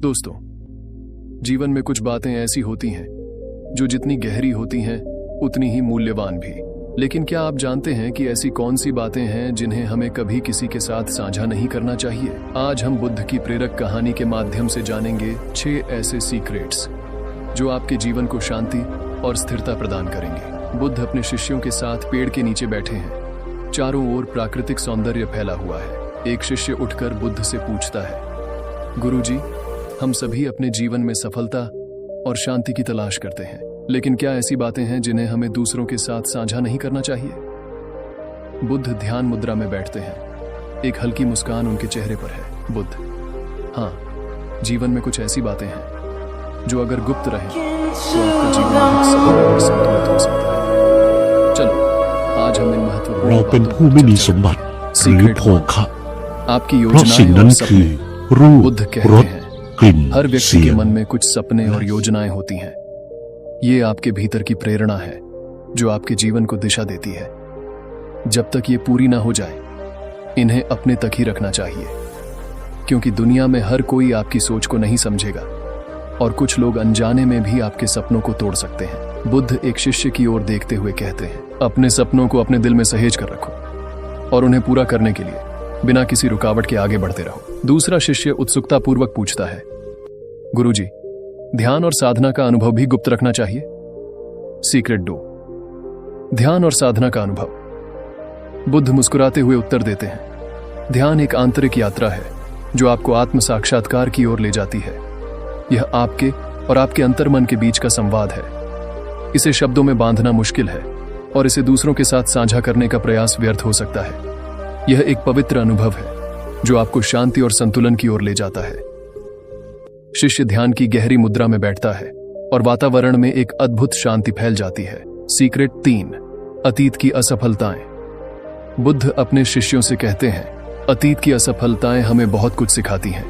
दोस्तों, जीवन में कुछ बातें ऐसी होती हैं जो जितनी गहरी होती हैं उतनी ही मूल्यवान भी। लेकिन क्या आप जानते हैं कि ऐसी कौन सी बातें हैं जिन्हें हमें कभी किसी के साथ साझा नहीं करना चाहिए? आज हम बुद्ध की प्रेरक कहानी के माध्यम से जानेंगे 6 ऐसे सीक्रेट्स जो आपके जीवन को शांति और स्थिरता प्रदान करेंगे। बुद्ध अपने शिष्यों के साथ पेड़ के नीचे बैठे हैं। चारों ओर प्राकृतिक सौंदर्य फैला हुआ है। एक शिष्य उठकर बुद्ध से पूछता है, गुरुजी, हम सभी अपने जीवन में सफलता और शांति की तलाश करते हैं, लेकिन क्या ऐसी बातें हैं जिन्हें हमें दूसरों के साथ साझा नहीं करना चाहिए? बुद्ध ध्यान मुद्रा में बैठते हैं। एक हल्की मुस्कान उनके चेहरे पर है। बुद्ध, हाँ, जीवन में कुछ ऐसी बातें हैं जो अगर गुप्त रहें तो आपका जीवन अधिक सफल और संतुलित हो सकता है। चलो, आज हम इन महत्वपूर्ण เราเป็นผู้ไม่มีสมบัติหรือโภคะ आपकी เพราะสิ่ง योजनाएं นั้ और นคือ सपने। รูป बुद्ध ร कहते ส हैं, กลิ่น हर व्यक्ति เสี के ยง मन में कुछ सपने और योजनाएं होती हैं। ये आपके भीतर की प्रेरणा है जो आपके जीवन को दिशा देती है। जब तक ये पूरी ना हो जाए, इन्हें अपने तक ही रखना चाहिए, क्योंकि दुनिया में हर कोई आपकी सोच को नहीं समझेगा और कुछ लोग अनजाने में भी आपके सपनों को तोड़ सकते हैं। बुद्ध एक शिष्य की ओर देखते हुए कहते हैं, अपने सपनों को अपने दिल में सहेज कर रखो और उन्हें पूरा करने के लिए बिना किसी रुकावट के आगे बढ़ते रहो। दूसरा शिष्य उत्सुकता पूर्वक पूछता है, गुरुजी, ध्यान और साधना का अनुभव भी गुप्त रखना चाहिए? सीक्रेट 2, ध्यान और साधना का अनुभव। बुद्ध मुस्कुराते हुए उत्तर देते हैं, ध्यान एक आंतरिक यात्रा है जो आपको आत्म साक्षात्कार की ओर ले जाती है। यह आपके और आपके अंतर्मन के बीच का संवाद है। इसे शब्दों में बांधना मुश्किल है और इसे दूसरों के साथ साझा करने का प्रयास व्यर्थ हो सकता है। यह एक पवित्र अनुभव है जो आपको शांति और संतुलन की ओर ले जाता है। शिष्य ध्यान की गहरी मुद्रा में बैठता है और वातावरण में एक अद्भुत शांति फैल जाती है। सीक्रेट 3, अतीत की असफलताएं। बुद्ध अपने शिष्यों से कहते हैं, अतीत की असफलताएं हमें बहुत कुछ सिखाती हैं,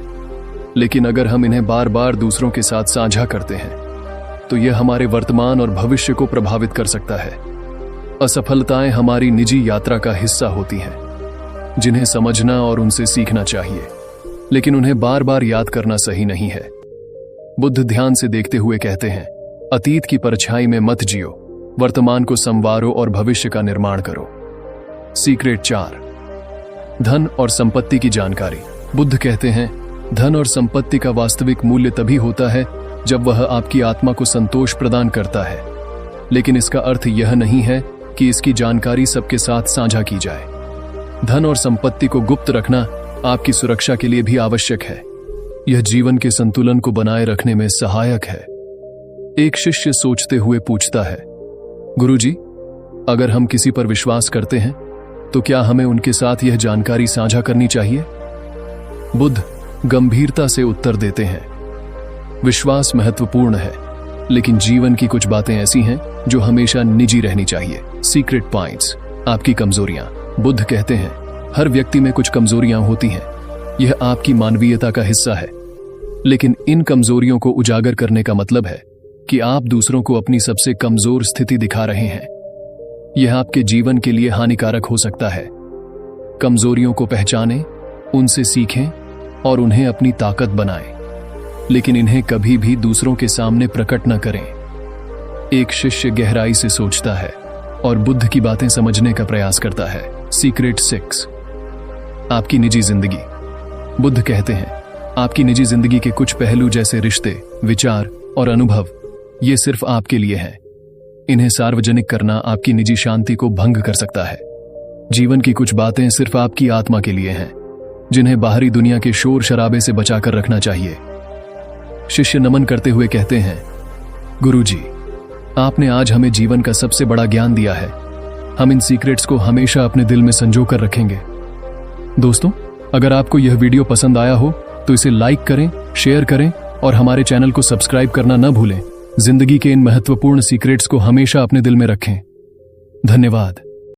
लेकिन अगर हम इन्हें बार बार दूसरों के साथ साझा करते हैं तो यह हमारे वर्तमान और भविष्य को प्रभावित कर सकता है। असफलताएं हमारी निजी यात्रा का हिस्सा होती हैं, जिन्हें समझना और उनसे सीखना चाहिए, लेकिन उन्हें बार बार याद करना सही नहीं है। बुद्ध ध्यान से देखते हुए कहते हैं, अतीत की परछाई में मत जियो, वर्तमान को संवारो और भविष्य का निर्माण करो। सीक्रेट 4, धन और संपत्ति की जानकारी। बुद्ध कहते हैं, धन और संपत्ति का वास्तविक मूल्य तभी होता है जब वह आपकी आत्मा को संतोष प्रदान करता है, लेकिन इसका अर्थ यह नहीं है कि इसकी जानकारी सबके साथ साझा की जाए। धन और संपत्ति को गुप्त रखना आपकी सुरक्षा के लिए भी आवश्यक है। यह जीवन के संतुलन को बनाए रखने में सहायक है। एक शिष्य सोचते हुए पूछता है, गुरुजी, अगर हम किसी पर विश्वास करते हैं तो क्या हमें उनके साथ यह जानकारी साझा करनी चाहिए? बुद्ध गंभीरता से उत्तर देते हैं, विश्वास महत्वपूर्ण है, लेकिन जीवन की कुछ बातें ऐसी हैं जो हमेशा निजी रहनी चाहिए। सीक्रेट पॉइंट्स, आपकी कमजोरियां। बुद्ध कहते हैं, हर व्यक्ति में कुछ कमजोरियां होती हैं। यह आपकी मानवीयता का हिस्सा है, लेकिन इन कमजोरियों को उजागर करने का मतलब है कि आप दूसरों को अपनी सबसे कमजोर स्थिति दिखा रहे हैं। यह आपके जीवन के लिए हानिकारक हो सकता है। कमजोरियों को पहचानें, उनसे सीखें और उन्हें अपनी ताकत बनाएं, लेकिन इन्हें कभी भी दूसरों के सामने प्रकट न करें। एक शिष्य गहराई से सोचता है और बुद्ध की बातें समझने का प्रयास करता है। सीक्रेट 6, आपकी निजी जिंदगी। बुद्ध कहते हैं, आपकी निजी जिंदगी के कुछ पहलू जैसे रिश्ते, विचार और अनुभव, ये सिर्फ आपके लिए हैं। इन्हें सार्वजनिक करना आपकी निजी शांति को भंग कर सकता है। जीवन की कुछ बातें सिर्फ आपकी आत्मा के लिए हैं, जिन्हें बाहरी दुनिया के शोर शराबे से बचाकर रखना चाहिए। शिष्य नमन करते हुए कहते हैं, गुरुजी, आपने आज हमें जीवन का सबसे बड़ा ज्ञान दिया है। हम इन सीक्रेट्स को हमेशा अपने दिल में संजो कर रखेंगे। दोस्तों, अगर आपको यह वीडियो पसंद आया हो तो इसे लाइक करें, शेयर करें और हमारे चैनल को सब्सक्राइब करना न भूलें। जिंदगी के इन महत्वपूर्ण सीक्रेट्स को हमेशा अपने दिल में रखें। धन्यवाद।